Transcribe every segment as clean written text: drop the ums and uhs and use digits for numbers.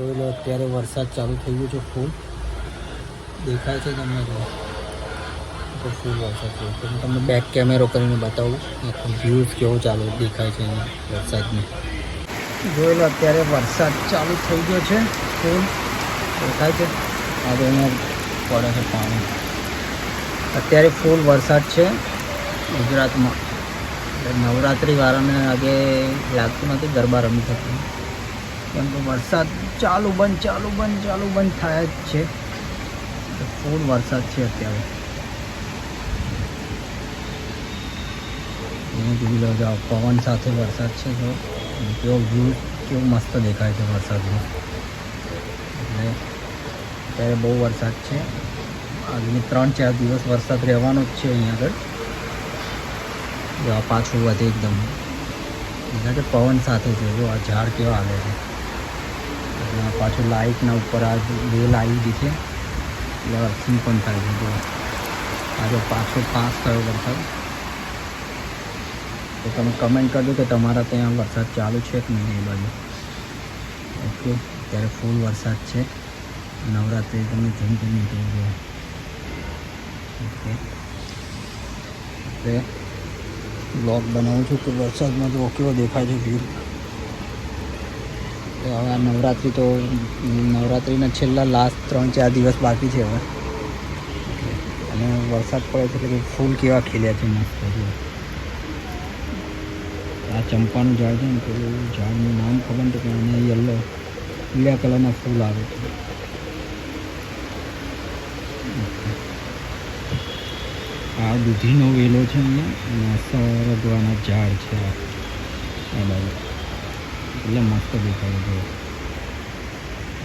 અત્યારે વરસાદ ચાલુ થઈ ગયો છે, ફૂલ દેખાય છે તમને તો ફૂલ વરસાદ છે. તો હું તમને બેક કેમેરો કરીને બતાવું વ્યૂઝ કેવો ચાલુ દેખાય છે અહીંયા વરસાદની. જોઈ લો અત્યારે વરસાદ ચાલુ થઈ ગયો છે, ફૂલ દેખાય છે. આજે અહીંયા પડે છે પાણી. અત્યારે ફૂલ વરસાદ છે ગુજરાતમાં. નવરાત્રિવાળાને આજે લાગતું નથી ગરબા રમી શકતું, કેમ કે વરસાદ ચાલુ બંધ થાય જ છે. ફૂલ વરસાદ છે અત્યારે. જોઈ લો જાઓ, પવન સાથે વરસાદ છે. જો કેવો વ્યૂ કેવું મસ્ત દેખાય છે વરસાદમાં. એટલે અત્યારે બહુ વરસાદ છે. આજની 3-4 દિવસ વરસાદ રહેવાનો જ છે અહીંયા આગળ. જો આ પાછું વધે એકદમ એટલે કે પવન સાથે છે. જો આ ઝાડ કેવા આવે છે. એટલે પાછું લાઇટના ઉપર આ રેલ આવી ગઈ છે એટલે અર્થિંગ પણ થાય છે. જો આજે પાછો પાસ થયો વરસાદ. તો તમે કમેન્ટ કરજો કે તમારા ત્યાં વરસાદ ચાલુ છે કે નહીં એ બાજુ. ઓકે, ત્યારે ફૂલ વરસાદ છે. નવરાત્રિ તમે જેમ જોજો. ઓકે, એટલે બ્લોગ બનાવું છું કે વરસાદમાં જો કેવો દેખાય છે વ્યૂ. હવે આ નવરાત્રિના છેલ્લા લાસ્ટ 3-4 દિવસ બાકી છે હવે. અને વરસાદ પડે છે એટલે કે ફૂલ કેવા ખીલ્યા છે મસ્ત. આ ચંપાનું ઝાડ છે ને, પેલું ઝાડનું નામ ખબર નથી પણ એને પીળા કલરના ફૂલ આવે છે. આ દૂધીનો વેલો છે અહીંયા, સરગવાના ઝાડ છે આ બાજુ. એટલે મસ્ત દેખાય છે.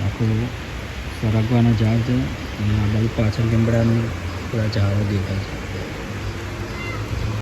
આખું સરગવાના ઝાડ છે અને આ બાજુ પાછળ લીમડાનું પૂરા ઝાડો દેખાય છે.